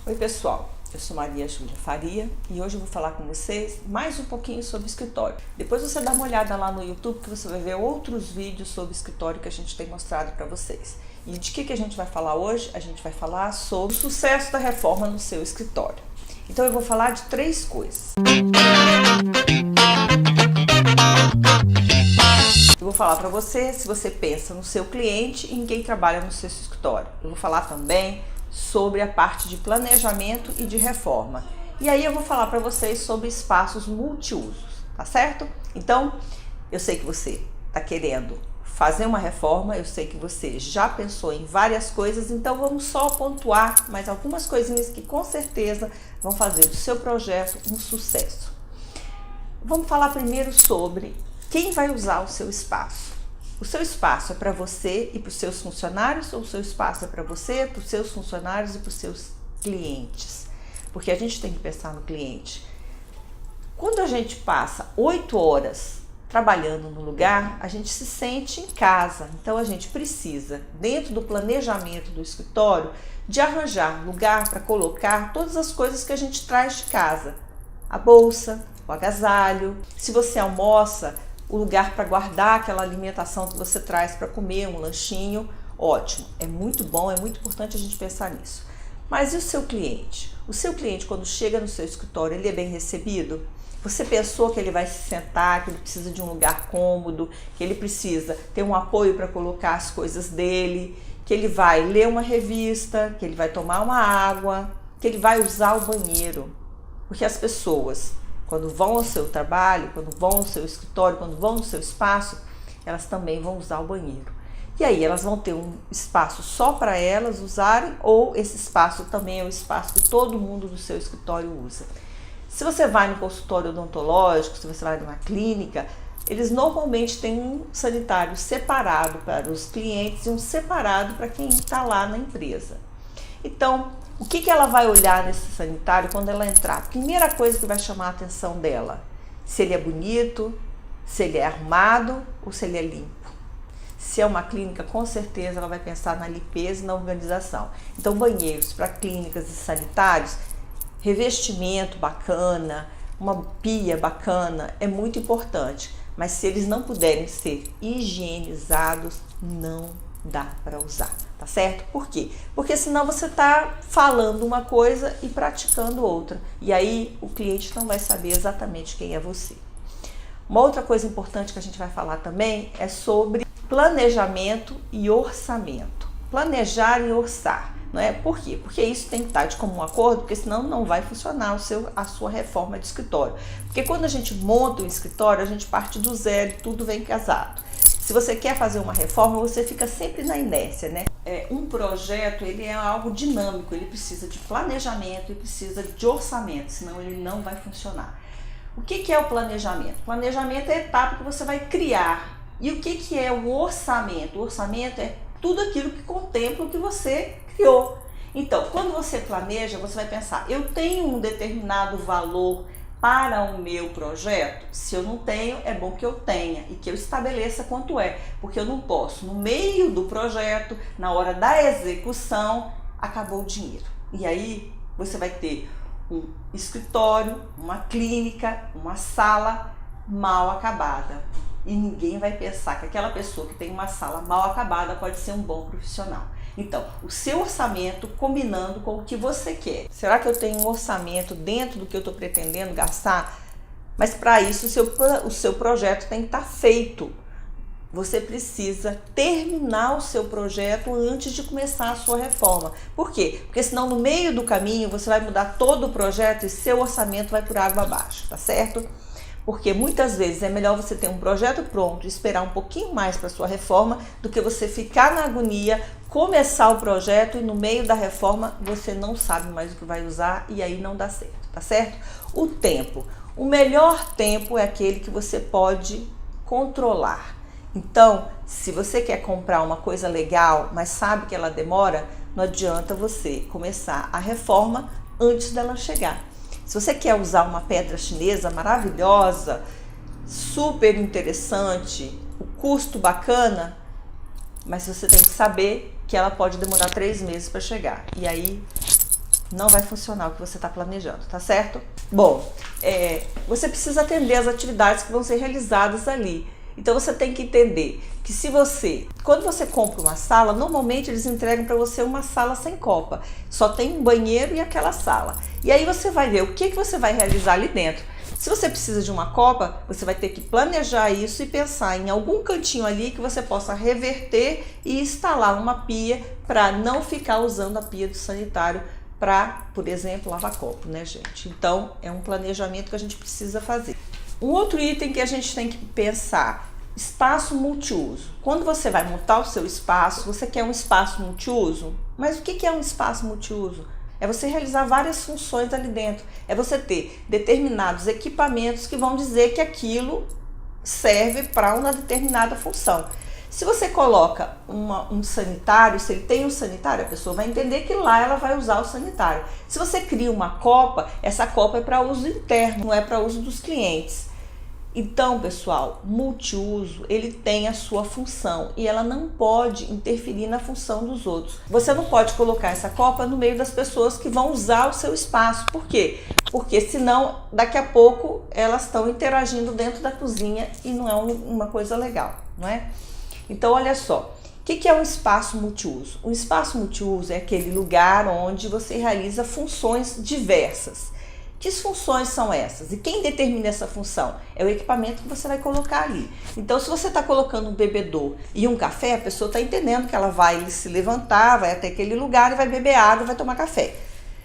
Oi pessoal, eu sou Maria Júlia Faria e hoje eu vou falar com vocês mais um pouquinho sobre escritório. Depois você dá uma olhada lá no YouTube que você vai ver outros vídeos sobre escritório que a gente tem mostrado para vocês. E de que a gente vai falar hoje? A gente vai falar sobre o sucesso da reforma no seu escritório. Então eu vou falar de três coisas. Eu vou falar para você se você pensa no seu cliente e em quem trabalha no seu escritório. Eu vou falar também sobre a parte de planejamento e de reforma. E aí eu vou falar para vocês sobre espaços multiusos, tá certo? Então, eu sei que você está querendo fazer uma reforma, eu sei que você já pensou em várias coisas, então vamos só pontuar mais algumas coisinhas que com certeza vão fazer do seu projeto um sucesso. Vamos falar primeiro sobre quem vai usar o seu espaço. O seu espaço é para você e para os seus funcionários, ou o seu espaço é para você, para os seus funcionários e para os seus clientes? Porque a gente tem que pensar no cliente. Quando a gente passa 8 horas trabalhando no lugar, a gente se sente em casa. Então a gente precisa, dentro do planejamento do escritório, de arranjar lugar para colocar todas as coisas que a gente traz de casa. A bolsa, o agasalho. Se você almoça, o lugar para guardar aquela alimentação que você traz para comer, um lanchinho, ótimo. É muito bom, é muito importante a gente pensar nisso. Mas e o seu cliente? O seu cliente, quando chega no seu escritório, ele é bem recebido? Você pensou que ele vai se sentar, que ele precisa de um lugar cômodo, que ele precisa ter um apoio para colocar as coisas dele, que ele vai ler uma revista, que ele vai tomar uma água, que ele vai usar o banheiro? Porque as pessoas, quando vão ao seu trabalho, quando vão ao seu escritório, quando vão no seu espaço, elas também vão usar o banheiro. E aí elas vão ter um espaço só para elas usarem, ou esse espaço também é o espaço que todo mundo do seu escritório usa. Se você vai no consultório odontológico, se você vai numa clínica, eles normalmente têm um sanitário separado para os clientes e um separado para quem está lá na empresa. Então, o que ela vai olhar nesse sanitário quando ela entrar? A primeira coisa que vai chamar a atenção dela: se ele é bonito, se ele é arrumado ou se ele é limpo. Se é uma clínica, com certeza ela vai pensar na limpeza e na organização. Então, banheiros para clínicas e sanitários, revestimento bacana, uma pia bacana é muito importante. Mas se eles não puderem ser higienizados, não dá para usar, tá certo? Por quê? Porque senão você está falando uma coisa e praticando outra. E aí o cliente não vai saber exatamente quem é você. Uma outra coisa importante que a gente vai falar também é sobre planejamento e orçamento. Planejar e orçar, não é? Por quê? Porque isso tem que estar de comum acordo, porque senão não vai funcionar a sua reforma de escritório. Porque quando a gente monta um escritório, a gente parte do zero e tudo vem casado. Se você quer fazer uma reforma, você fica sempre na inércia, né? Um projeto, ele é algo dinâmico, ele precisa de planejamento e precisa de orçamento, senão ele não vai funcionar. O que é o planejamento? O planejamento é a etapa que você vai criar. E o que é o orçamento? O orçamento é tudo aquilo que contempla o que você criou. Então, quando você planeja, você vai pensar: eu tenho um determinado valor para o meu projeto? Se eu não tenho, é bom que eu tenha e que eu estabeleça quanto é, porque eu não posso, no meio do projeto, na hora da execução, acabou o dinheiro. E aí você vai ter um escritório, uma clínica, uma sala mal acabada. E ninguém vai pensar que aquela pessoa que tem uma sala mal acabada pode ser um bom profissional. Então, o seu orçamento combinando com o que você quer. Será que eu tenho um orçamento dentro do que eu estou pretendendo gastar? Mas para isso o seu projeto tem que estar feito. Você precisa terminar o seu projeto antes de começar a sua reforma. Por quê? Porque senão no meio do caminho você vai mudar todo o projeto e seu orçamento vai por água abaixo, tá certo? Porque muitas vezes é melhor você ter um projeto pronto e esperar um pouquinho mais para sua reforma do que você ficar na agonia, começar o projeto e no meio da reforma você não sabe mais o que vai usar e aí não dá certo, tá certo? O tempo. O melhor tempo é aquele que você pode controlar. Então, se você quer comprar uma coisa legal, mas sabe que ela demora, não adianta você começar a reforma antes dela chegar. Se você quer usar uma pedra chinesa maravilhosa, super interessante, o custo bacana, mas você tem que saber que ela pode demorar 3 meses para chegar. E aí não vai funcionar o que você está planejando, tá certo? Bom, você precisa atender as atividades que vão ser realizadas ali. Então você tem que entender que quando você compra uma sala, normalmente eles entregam para você uma sala sem copa. Só tem um banheiro e aquela sala. E aí você vai ver o que você vai realizar ali dentro. Se você precisa de uma copa, você vai ter que planejar isso e pensar em algum cantinho ali que você possa reverter e instalar uma pia para não ficar usando a pia do sanitário para, por exemplo, lavar copo, né, gente? Então, é um planejamento que a gente precisa fazer. Um outro item que a gente tem que pensar, espaço multiuso. Quando você vai montar o seu espaço, você quer um espaço multiuso? Mas o que é um espaço multiuso? É você realizar várias funções ali dentro. É você ter determinados equipamentos que vão dizer que aquilo serve para uma determinada função. Se você coloca um sanitário, se ele tem um sanitário, a pessoa vai entender que lá ela vai usar o sanitário. Se você cria uma copa, essa copa é para uso interno, não é para uso dos clientes. Então, pessoal, multiuso, ele tem a sua função e ela não pode interferir na função dos outros. Você não pode colocar essa copa no meio das pessoas que vão usar o seu espaço. Por quê? Porque senão, daqui a pouco, elas estão interagindo dentro da cozinha e não é uma coisa legal, não é? Então, olha só, o que é um espaço multiuso? Um espaço multiuso é aquele lugar onde você realiza funções diversas. Que funções são essas? E quem determina essa função? É o equipamento que você vai colocar ali. Então, se você está colocando um bebedor e um café, a pessoa está entendendo que ela vai se levantar, vai até aquele lugar e vai beber água, vai tomar café.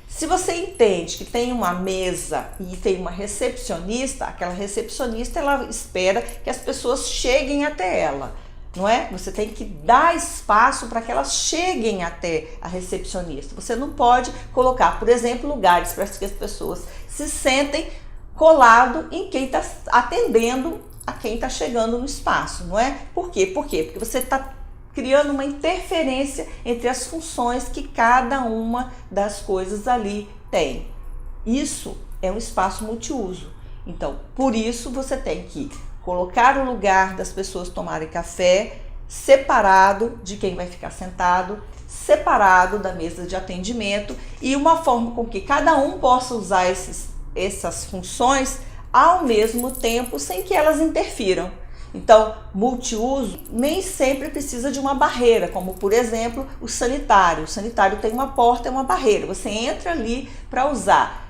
Se você entende que tem uma mesa e tem uma recepcionista, aquela recepcionista, ela espera que as pessoas cheguem até ela. Não é? Você tem que dar espaço para que elas cheguem até a recepcionista. Você não pode colocar, por exemplo, lugares para que as pessoas se sentem colado em quem está atendendo a quem está chegando no espaço, não é? Por quê? Porque você está criando uma interferência entre as funções que cada uma das coisas ali tem. Isso é um espaço multiuso. Então, por isso você tem que colocar o lugar das pessoas tomarem café separado de quem vai ficar sentado, separado da mesa de atendimento e uma forma com que cada um possa usar essas funções ao mesmo tempo sem que elas interfiram. Então, multiuso nem sempre precisa de uma barreira, como por exemplo o sanitário. O sanitário tem uma porta e uma barreira, você entra ali para usar.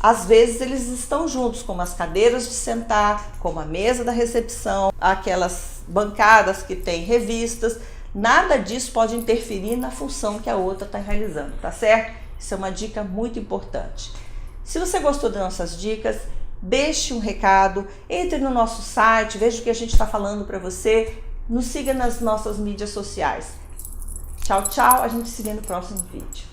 Às vezes eles estão juntos, como as cadeiras de sentar, como a mesa da recepção, aquelas bancadas que tem revistas. Nada disso pode interferir na função que a outra está realizando, tá certo? Isso é uma dica muito importante. Se você gostou das nossas dicas, deixe um recado, entre no nosso site, veja o que a gente está falando para você, nos siga nas nossas mídias sociais. Tchau, tchau, a gente se vê no próximo vídeo.